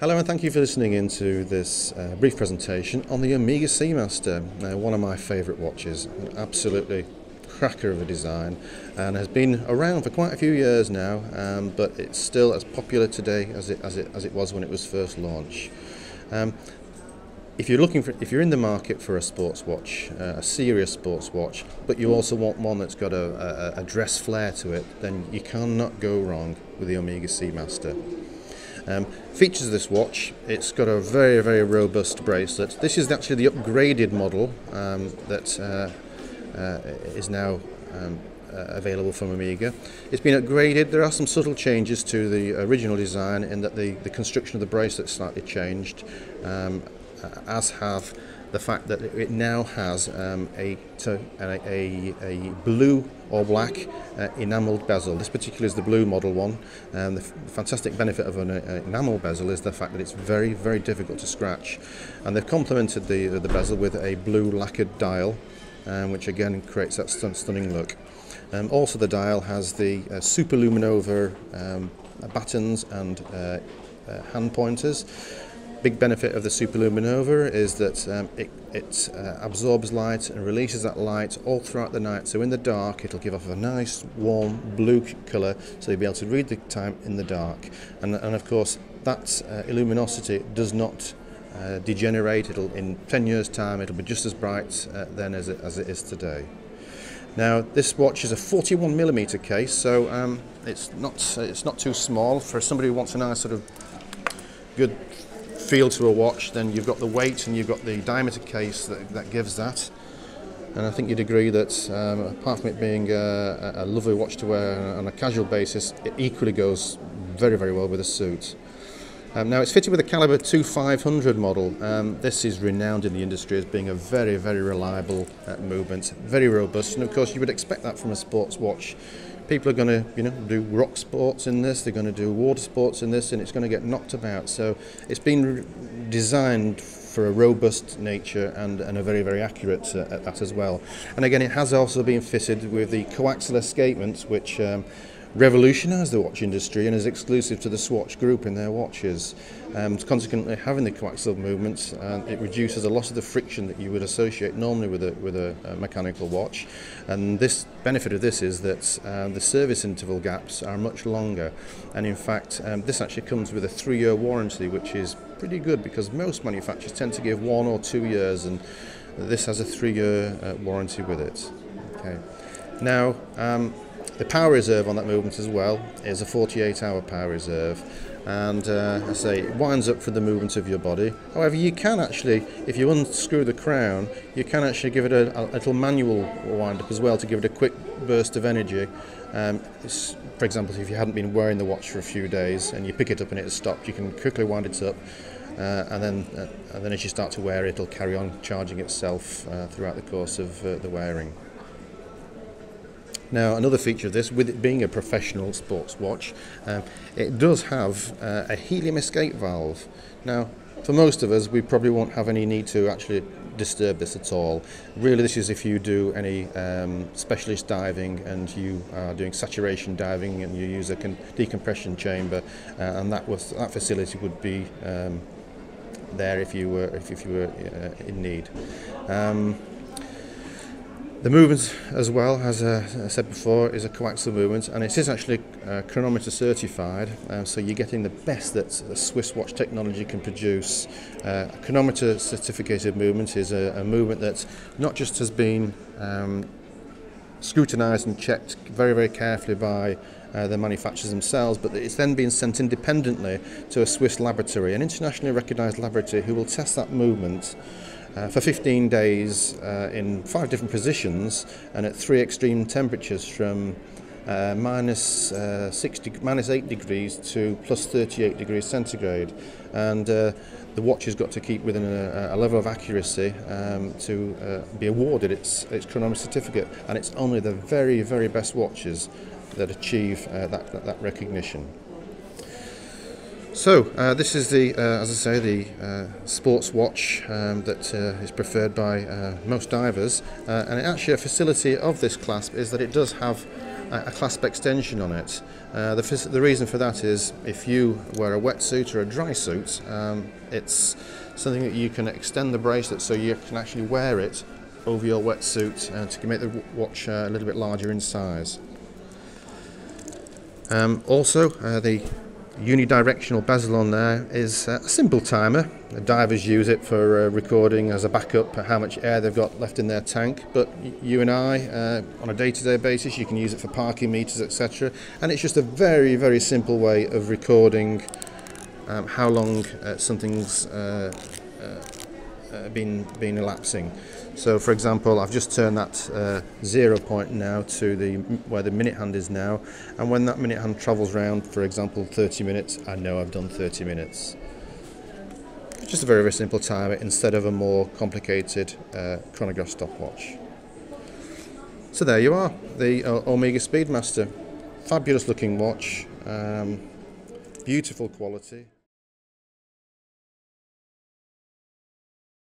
Hello and thank you for listening into this brief presentation on the Omega Seamaster, one of my favourite watches, an absolutely cracker of a design, and has been around for quite a few years now, but it's still as popular today as it was when it was first launched. If you're in the market for a sports watch, a serious sports watch, but you also want one that's got a dress flair to it, then you cannot go wrong with the Omega Seamaster. Features of this watch: it's got a very robust bracelet. This is actually the upgraded model that is now available from Omega. It's been upgraded. There are some subtle changes to the original design in that the construction of the bracelet slightly changed, as have the fact that it now has a blue or black enameled bezel. This particular is the blue model one. The fantastic benefit of an enamel bezel is the fact that it's very difficult to scratch, and they've complemented the bezel with a blue lacquered dial, which again creates that stunning look. Also, the dial has the superluminova batons and hand pointers. Big benefit of the superluminova is that it absorbs light and releases that light all throughout the night. So in the dark, it'll give off a nice warm blue colour, so you'll be able to read the time in the dark. And of course, that luminosity does not degenerate. In 10 years' time, it'll be just as bright then as it is today. Now, this watch is a 41mm case, so it's not too small for somebody who wants a nice sort of good feel to a watch. Then you've got the weight and you've got the diameter case that gives that, and I think you'd agree that apart from it being a lovely watch to wear on a casual basis, it equally goes very well with a suit. Now, it's fitted with a caliber 2500 model. This is renowned in the industry as being a very reliable movement, very robust, and of course you would expect that from a sports watch. People are going to, do rock sports in this. They're going to do water sports in this, and it's going to get knocked about. So it's been designed for a robust nature and a very accurate at that as well. And again, it has also been fitted with the co-axial escapement, which revolutionised the watch industry and is exclusive to the Swatch group in their watches. Consequently, having the coaxial movements, it reduces a lot of the friction that you would associate normally with a mechanical watch. And this benefit of this is that the service interval gaps are much longer. And in fact, this actually comes with a 3-year warranty, which is pretty good because most manufacturers tend to give 1 or 2 years, and this has a 3-year warranty with it. Okay. Now, the power reserve on that movement as well is a 48-hour power reserve, and I say it winds up for the movement of your body. However, you can actually, if you unscrew the crown, you can actually give it a little manual wind up as well to give it a quick burst of energy. For example, if you hadn't been wearing the watch for a few days and you pick it up and it has stopped, you can quickly wind it up, and then as you start to wear it, it'll carry on charging itself throughout the course of the wearing. Now, another feature of this, with it being a professional sports watch, it does have a helium escape valve. Now, for most of us, we probably won't have any need to actually disturb this at all. Really, this is if you do any specialist diving and you are doing saturation diving and you use a decompression chamber, and that facility would be there if you were in need. The movement as well, as I said before, is a coaxial movement, and it is actually chronometer certified, so you're getting the best that the Swiss watch technology can produce. A chronometer certificated movement is a movement that not just has been scrutinised and checked very carefully by the manufacturers themselves, but it's then been sent independently to a Swiss laboratory, an internationally recognised laboratory, who will test that movement for 15 days in 5 different positions and at 3 extreme temperatures from minus 8 degrees to plus 38 degrees centigrade. And the watch has got to keep within a level of accuracy to be awarded its chronometer certificate. And it's only the very best watches that achieve that recognition. So this is as I say, the sports watch that is preferred by most divers, and actually a facility of this clasp is that it does have a clasp extension on it. The reason for that is if you wear a wetsuit or a dry suit, it's something that you can extend the bracelet so you can actually wear it over your wetsuit to make the watch a little bit larger in size. Also, the unidirectional bezel on there is a simple timer. The divers use it for recording as a backup how much air they've got left in their tank, but you and I, on a day-to-day basis, you can use it for parking meters, etc. And it's just a very, very simple way of recording how long something's been elapsing. So, for example, I've just turned that 0 point now to where the minute hand is now, and when that minute hand travels round, for example, 30 minutes, I know I've done 30 minutes. Just a very, very simple timer instead of a more complicated chronograph stopwatch. So there you are, the Omega Seamaster. Fabulous looking watch, beautiful quality.